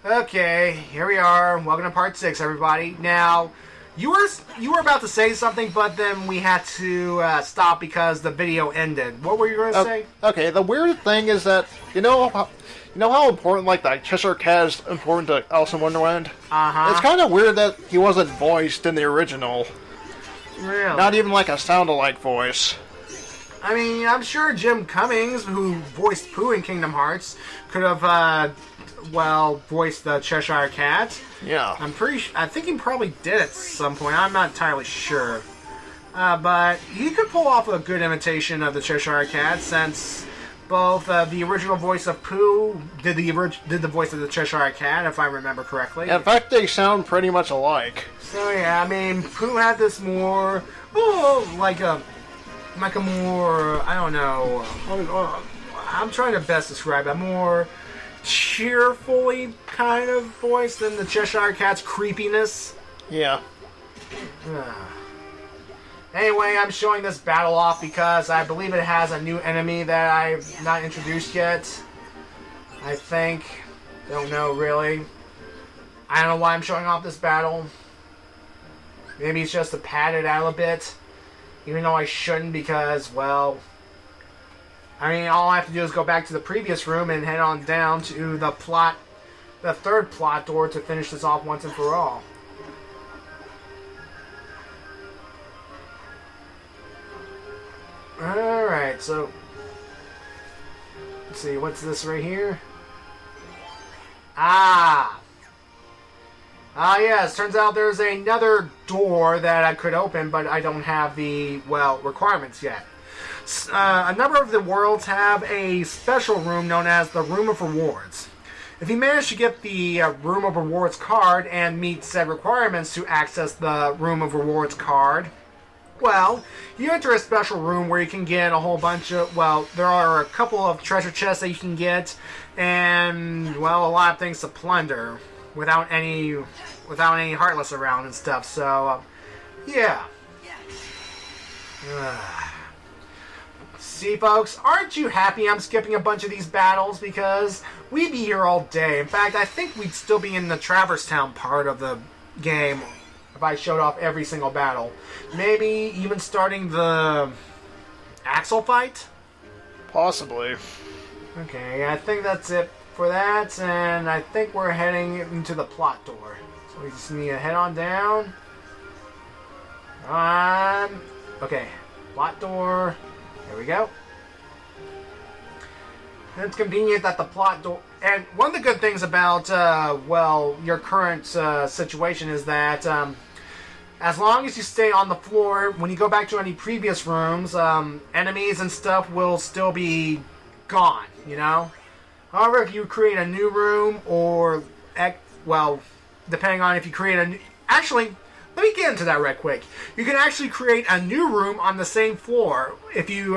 Okay, here we are. Welcome to part 6, everybody. Now, you were about to say something, but then we had to stop because the video ended. What were you going to say? Okay, the weird thing is that you know how important like the Cheshire Cat is important to Alice in Wonderland. It's kind of weird that he wasn't voiced in the original. Really? Not even like a sound-alike voice. I mean, I'm sure Jim Cummings, who voiced Pooh in Kingdom Hearts, could have voiced the Cheshire Cat. Yeah. I think he probably did at some point. I'm not entirely sure. But he could pull off a good imitation of the Cheshire Cat, since both the original voice of Pooh did the voice of the Cheshire Cat, if I remember correctly. In fact, they sound pretty much alike. So yeah, I mean, Pooh had this more, like a more, I don't know, I'm trying to best describe it, a more cheerfully kind of voice than the Cheshire Cat's creepiness. Yeah. Anyway, I'm showing this battle off because I believe it has a new enemy that I've not introduced yet. I think. Don't know, really. I don't know why I'm showing off this battle. Maybe it's just to pad it out a bit. Even though I shouldn't because, well, I mean, all I have to do is go back to the previous room and head on down to the third plot door to finish this off once and for all. Alright, so let's see, what's this right here? Yes, turns out there's another door that I could open, but I don't have the, requirements yet. A number of the worlds have a special room known as the Room of Rewards. If you manage to get the Room of Rewards card and meet said requirements to access the Room of Rewards card, well, you enter a special room where you can get a whole bunch of, there are a couple of treasure chests that you can get, and, a lot of things to plunder without any Heartless around and stuff, so, yeah. See, folks, aren't you happy I'm skipping a bunch of these battles? Because we'd be here all day. In fact, I think we'd still be in the Traverse Town part of the game if I showed off every single battle. Maybe even starting the Axel fight? Possibly. Okay, I think that's it for that, and I think we're heading into the plot door. So we just need to head on down. Okay, plot door. There we go. And it's convenient that the plot door... And one of the good things about, your current situation is that as long as you stay on the floor, when you go back to any previous rooms, enemies and stuff will still be gone, you know? However, if you create a new room, or, depending on if you create a new... Actually, let me get into that right quick. You can actually create a new room on the same floor. If you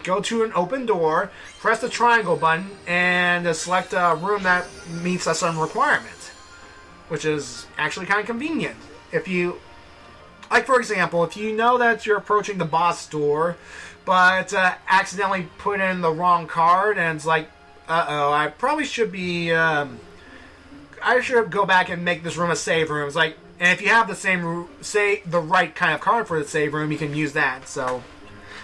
go to an open door, press the triangle button, and select a room that meets a certain requirement, which is actually kind of convenient. If you... Like, for example, if you know that you're approaching the boss door, but accidentally put in the wrong card, and it's like, I probably should be, I should go back and make this room a save room. It's like, and if you have the right kind of card for the save room, you can use that. So,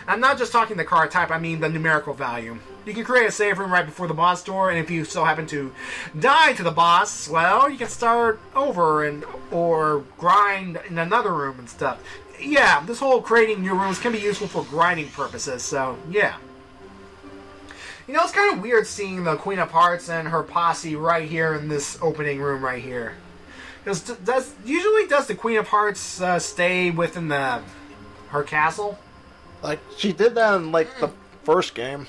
I'm not just talking the card type, I mean the numerical value. You can create a save room right before the boss door, and if you still happen to die to the boss, you can start over or grind in another room and stuff. Yeah, this whole creating new rooms can be useful for grinding purposes, so yeah. You know, it's kind of weird seeing the Queen of Hearts and her posse right here in this opening room right here. Because does the Queen of Hearts stay within her castle? Like, she did that in, the first game.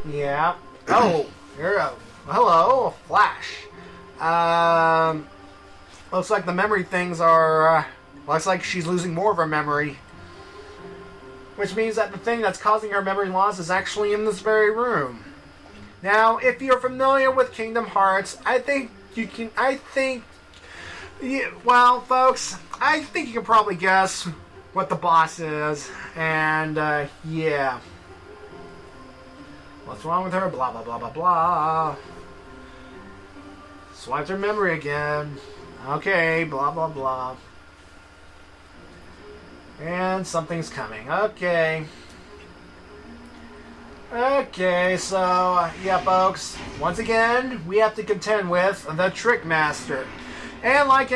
Yeah. Oh, here we go. Hello, Flash. Looks like the memory things are... looks like she's losing more of her memory. Which means that the thing that's causing her memory loss is actually in this very room. Now, if you're familiar with Kingdom Hearts, folks, I think you can probably guess what the boss is. And, yeah. What's wrong with her? Blah, blah, blah, blah, blah. Swipe their memory again. Okay, blah, blah, blah. And something's coming. Okay. Okay, so, yeah, folks. Once again, we have to contend with the Trick Master. And like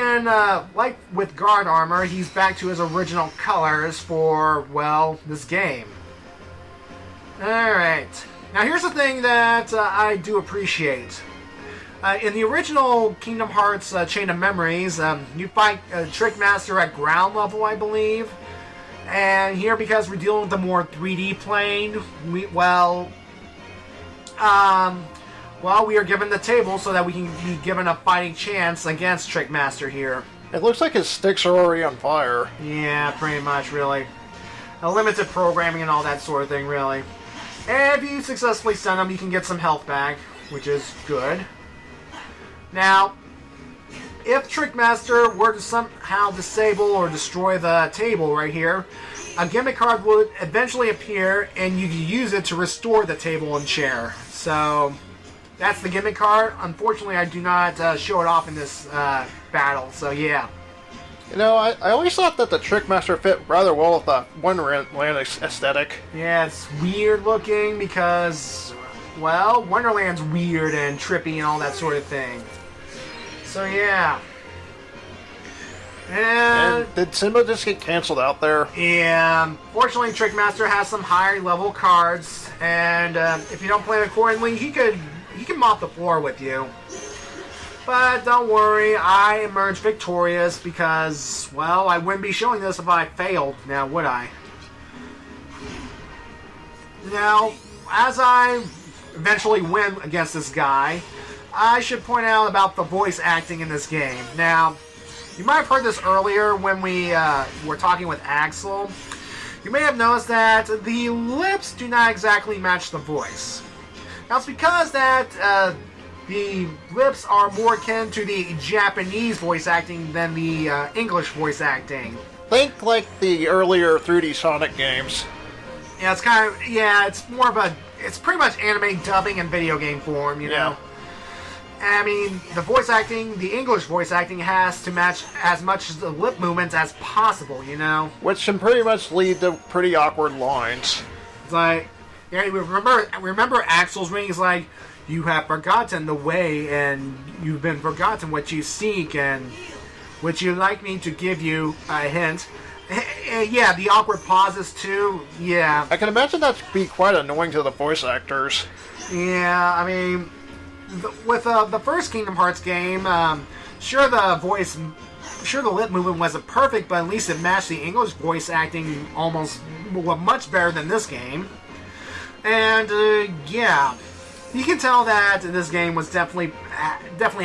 with guard armor, he's back to his original colors for, well, this game. Alright. Now here's the thing that I do appreciate. In the original Kingdom Hearts Chain of Memories, you fight Trick Master at ground level, I believe. And here, because we're dealing with the more 3D plane, we are given the table so that we can be given a fighting chance against Trick Master here. It looks like his sticks are already on fire. Yeah, pretty much, really. A limited programming and all that sort of thing, really. And if you successfully stun him, you can get some health back, which is good. Now, if Trick Master were to somehow disable or destroy the table right here, a gimmick card would eventually appear, and you can use it to restore the table and chair. So, that's the gimmick card. Unfortunately, I do not show it off in this battle, so yeah. You know, I always thought that the Trick Master fit rather well with the Wonderland aesthetic. Yeah, it's weird looking because, well, Wonderland's weird and trippy and all that sort of thing. So yeah. And did Simba just get canceled out there? Yeah, fortunately Trick Master has some higher level cards, and if you don't play accordingly, he can mop the floor with you. But don't worry, I emerged victorious because, well, I wouldn't be showing this if I failed, now would I? Now, as I eventually win against this guy, I should point out about the voice acting in this game. Now, you might have heard this earlier when we were talking with Axel. You may have noticed that the lips do not exactly match the voice. Now, it's because that the lips are more akin to the Japanese voice acting than the English voice acting. Think like the earlier 3D Sonic games. Yeah, it's kind of, yeah, it's more of a, it's pretty much anime dubbing in video game form, you know? I mean, the voice acting, the English voice acting has to match as much as the lip movements as possible, you know? Which can pretty much lead to pretty awkward lines. It's like, yeah, remember Axel's ring is like, you have forgotten the way, and you've been forgotten what you seek, and would you like me to give you a hint? Yeah, the awkward pauses too, yeah. I can imagine that'd be quite annoying to the voice actors. Yeah, I mean, with the first Kingdom Hearts game, sure the lip movement wasn't perfect, but at least it matched the English voice acting much better than this game. And, yeah. You can tell that this game was definitely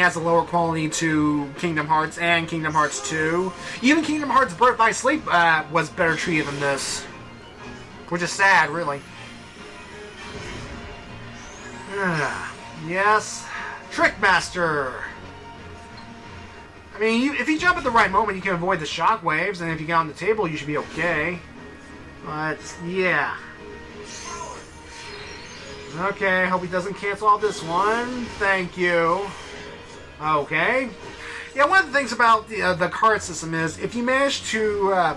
has a lower quality to Kingdom Hearts and Kingdom Hearts 2. Even Kingdom Hearts Birth by Sleep was better treated than this. Which is sad, really. Yes. Trick Master! I mean, if you jump at the right moment, you can avoid the shockwaves, and if you get on the table, you should be okay. But, yeah. Okay, hope he doesn't cancel out this one. Thank you. Okay. Yeah, one of the things about the card system is if you manage to,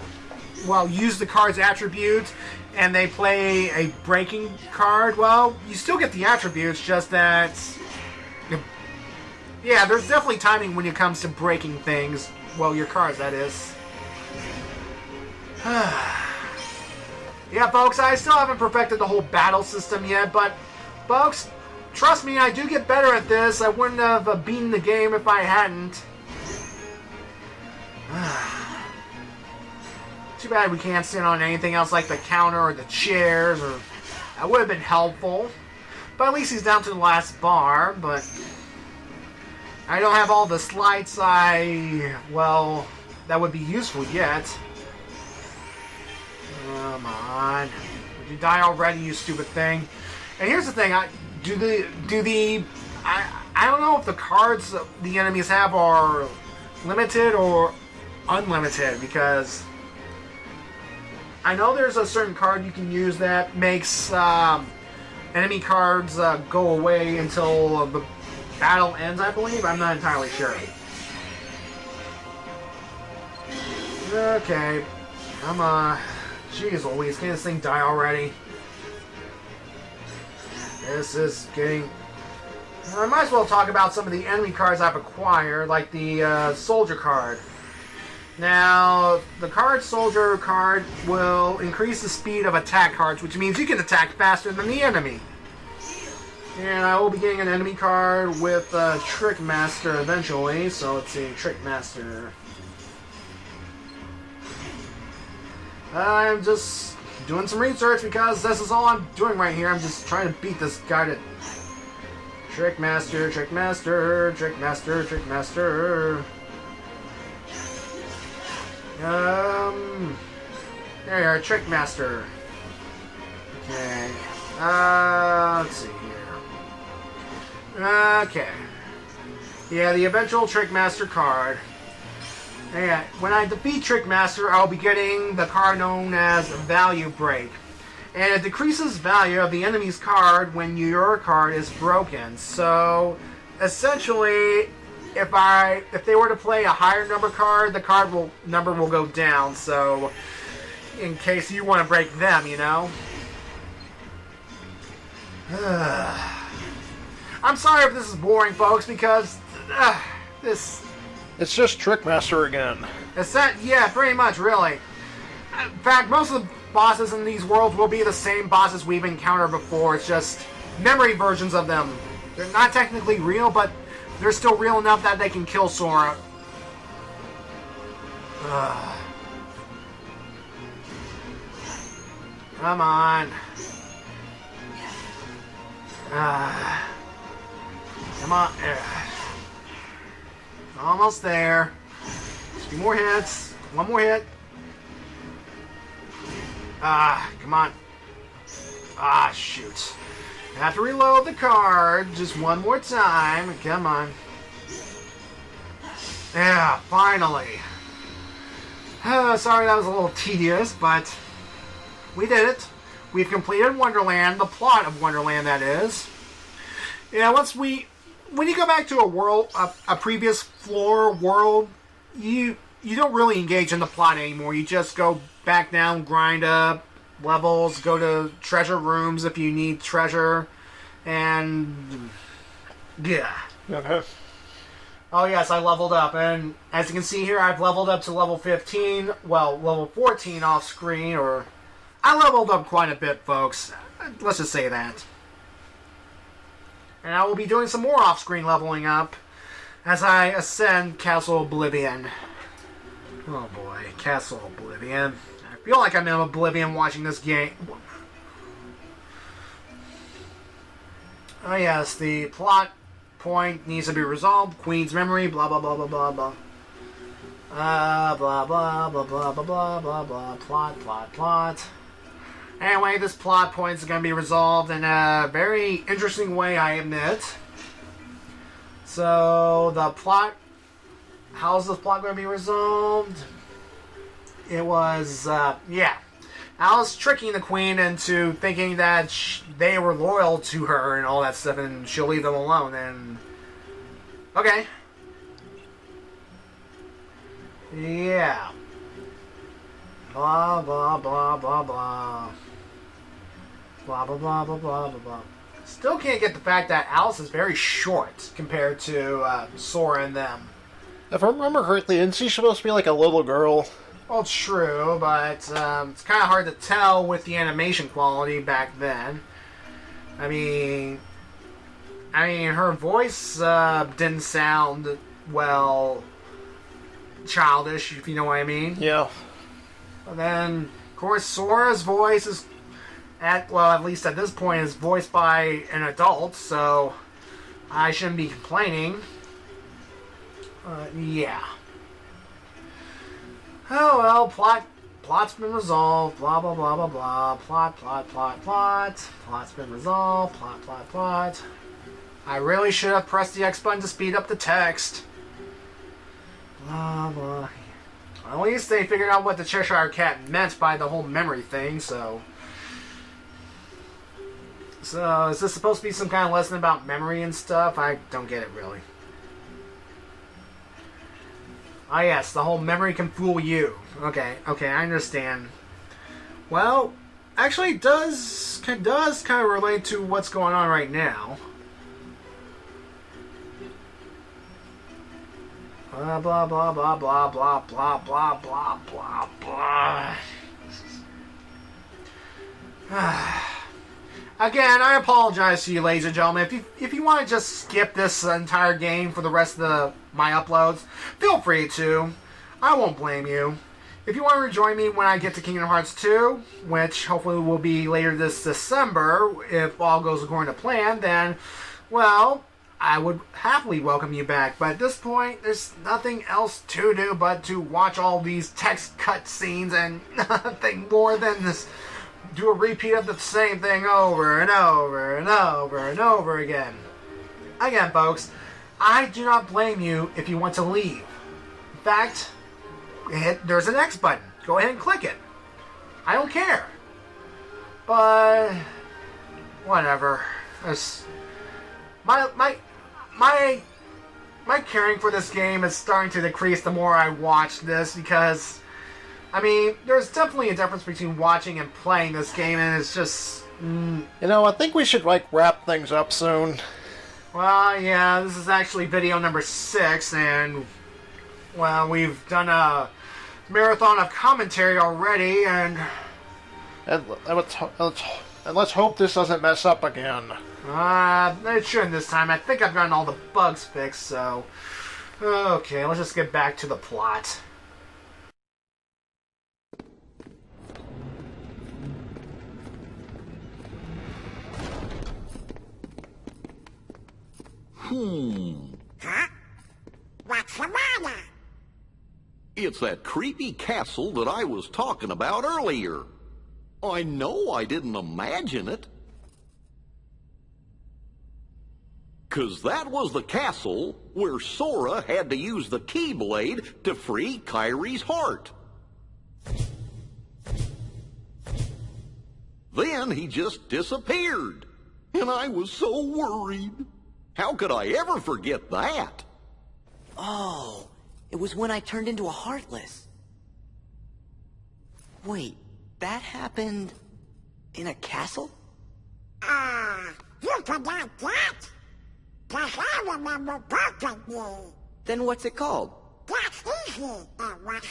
use the card's attribute and they play a breaking card, well, you still get the attributes, just that... Yeah, there's definitely timing when it comes to breaking things. Well, your cards, that is. Yeah, folks, I still haven't perfected the whole battle system yet, but, folks, trust me, I do get better at this. I wouldn't have beaten the game if I hadn't. Too bad we can't sit on anything else like the counter or the chairs, or that would have been helpful. But at least he's down to the last bar, but I don't have all the slides that would be useful yet. Come on. Would you die already, you stupid thing? And here's the thing, I don't know if the cards the enemies have are limited or unlimited, because I know there's a certain card you can use that makes enemy cards go away until battle ends, I believe. I'm not entirely sure. Okay. Come on. Jeez Louise, can this thing die already? This is getting... I might as well talk about some of the enemy cards I've acquired, like the soldier card. Now, the soldier card will increase the speed of attack cards, which means you can attack faster than the enemy. And I will be getting an enemy card with Trick Master eventually, so let's see, Trick Master. I'm just doing some research because this is all I'm doing right here. I'm just trying to beat this guy to... Trick Master, Trick Master, Trick Master, Trick Master. There you are, Trick Master. Okay. Let's see here. Okay. Yeah, the eventual Trick Master card. Yeah, when I defeat Trick Master, I'll be getting the card known as Value Break. And it decreases value of the enemy's card when your card is broken. So, essentially, if they were to play a higher number card, the number will go down. So, in case you want to break them, you know. I'm sorry if this is boring, folks, because this... It's just Trickmaster again. Yeah, pretty much, really. In fact, most of the bosses in these worlds will be the same bosses we've encountered before. It's just memory versions of them. They're not technically real, but they're still real enough that they can kill Sora. Come on. Come on. Almost there. Just a few more hits. One more hit. Come on. Shoot. I have to reload the card just one more time. Come on. Yeah, finally. Sorry that was a little tedious, but we did it. We've completed Wonderland, the plot of Wonderland, that is. Yeah, when you go back to a world, a previous floor world, you don't really engage in the plot anymore. You just go back down, grind up levels, go to treasure rooms if you need treasure, and yeah. Okay. Oh yes, I leveled up, and as you can see here, I've leveled up to level 15, well, level 14 off screen, or I leveled up quite a bit, folks. Let's just say that. And I will be doing some more off-screen leveling up as I ascend Castle Oblivion. Oh boy, Castle Oblivion. I feel like I'm in Oblivion watching this game. Oh yes, the plot point needs to be resolved. Queen's memory, blah blah blah blah blah blah. Blah blah blah blah blah blah blah blah. Plot. Anyway, this plot point is going to be resolved in a very interesting way, I admit. So, the plot... How's this plot going to be resolved? It was, yeah. Alice tricking the queen into thinking that they were loyal to her and all that stuff, and she'll leave them alone, and... Okay. Yeah. Blah, blah, blah, blah, blah. Blah, blah, blah, blah, blah, blah, blah. Still can't get the fact that Alice is very short compared to Sora and them. If I remember correctly, isn't she supposed to be like a little girl? Well, true, but it's kind of hard to tell with the animation quality back then. I mean, her voice didn't sound, well, childish, if you know what I mean. Yeah. And then, of course, Sora's voice is, at least at this point, is voiced by an adult, so I shouldn't be complaining. Yeah. Oh well, plot's been resolved, blah blah blah blah blah, plot. Plot's been resolved, plot. I really should have pressed the X button to speed up the text. Blah blah. At least they figured out what the Cheshire Cat meant by the whole memory thing, so... So, is this supposed to be some kind of lesson about memory and stuff? I don't get it, really. Ah, yes, the whole memory can fool you. Okay, I understand. Well, actually, it does kind of relate to what's going on right now. Blah, blah, blah, blah, blah, blah, blah, blah, blah, blah, blah. Again, I apologize to you, ladies and gentlemen. If you want to just skip this entire game for the rest of my uploads, feel free to. I won't blame you. If you want to rejoin me when I get to Kingdom Hearts 2, which hopefully will be later this December, if all goes according to plan, then, well, I would happily welcome you back. But at this point, there's nothing else to do but to watch all these text cutscenes and nothing more than this. Do a repeat of the same thing over and over and over and over again. Again, folks, I do not blame you if you want to leave. In fact, there's an X button. Go ahead and click it. I don't care. But whatever. My caring for this game is starting to decrease the more I watch this, because I mean, there's definitely a difference between watching and playing this game, and it's just... You know, I think we should, wrap things up soon. Well, yeah, this is actually video number 6, and, well, we've done a marathon of commentary already, and let's hope this doesn't mess up again. It shouldn't this time. I think I've gotten all the bugs fixed, so... Okay, let's just get back to the plot. Huh? What's the matter? It's that creepy castle that I was talking about earlier. I know I didn't imagine it. 'Cause that was the castle where Sora had to use the Keyblade to free Kairi's heart. Then he just disappeared, and I was so worried. How could I ever forget that? Oh, it was when I turned into a Heartless. Wait, that happened in a castle? You forgot that? 'Cause I remember perfectly. Then what's it called? That's easy, it was.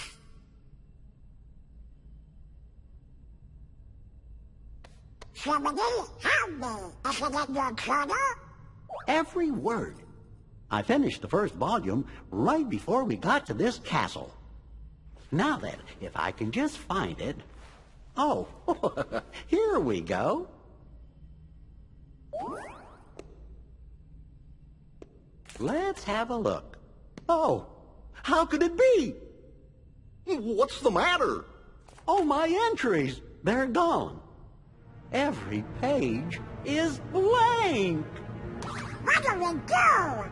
Somebody help me. Is it in your corner? Every word. I finished the first volume right before we got to this castle. Now then, if I can just find it... Oh, here we go. Let's have a look. Oh, how could it be? What's the matter? Oh, my entries, they're gone. Every page is blank. What do we do?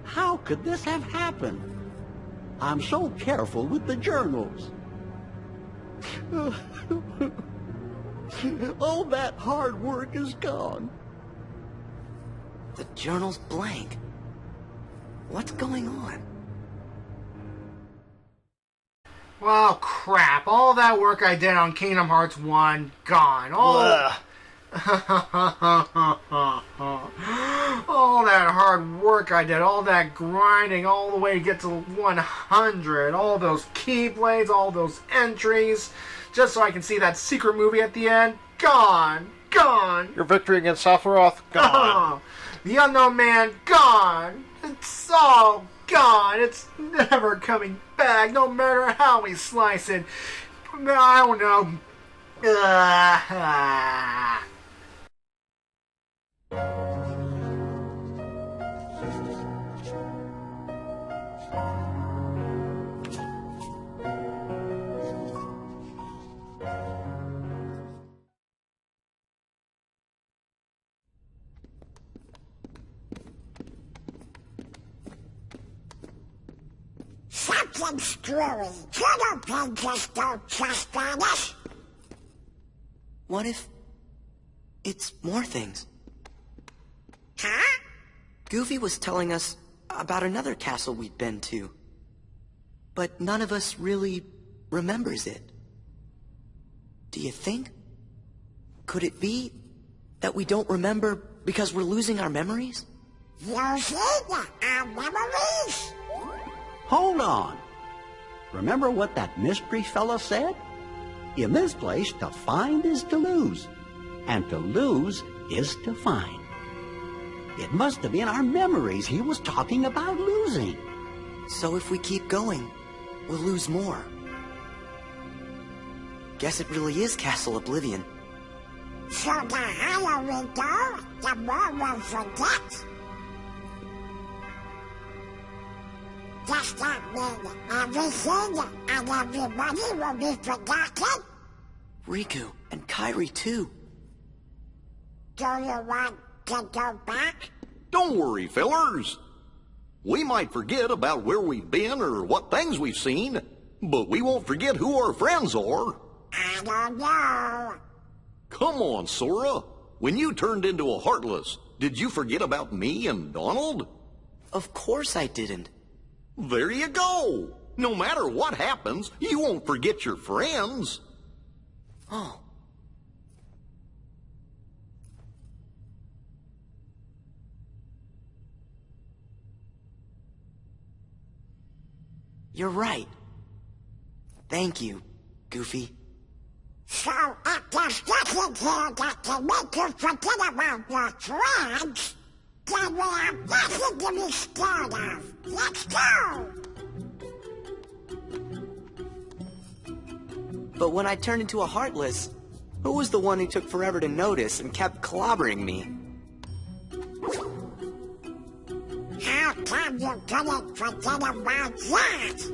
How could this have happened? I'm so careful with the journals. All that hard work is gone. The journal's blank. What's going on? Well, crap. All that work I did on Kingdom Hearts 1, gone. All that hard work I did, all that grinding, all the way to get to 100, all those Keyblades, all those entries, just so I can see that secret movie at the end, gone. Your victory against Sephiroth, gone. The Unknown Man, gone. It's all gone. It's never coming back, no matter how we slice it. I don't know. Something screwy. Turtle pages don't trust on us. What if It's more things. Huh? Goofy was telling us about another castle we'd been to. But none of us really remembers it. Do you think? Could it be that we don't remember because we're losing our memories? Losing our memories? Hold on. Remember what that mystery fella said? In this place, to find is to lose, and to lose is to find. It must have been our memories he was talking about losing. So if we keep going, we'll lose more. Guess it really is Castle Oblivion. So the higher we go, the more we'll forget. Does that mean everything and everybody will be forgotten? Riku and Kairi too. Do you want to go back? Don't worry, fellers. We might forget about where we've been or what things we've seen, but we won't forget who our friends are. I don't know. Come on, Sora. When you turned into a Heartless, did you forget about me and Donald? Of course I didn't. There you go. No matter what happens, you won't forget your friends. Oh. You're right. Thank you, Goofy. So if there's nothing here that can make you forget about your friends, then we have nothing to be scared of. Let's go! But when I turned into a Heartless, who was the one who took forever to notice and kept clobbering me? How come you couldn't forget about that?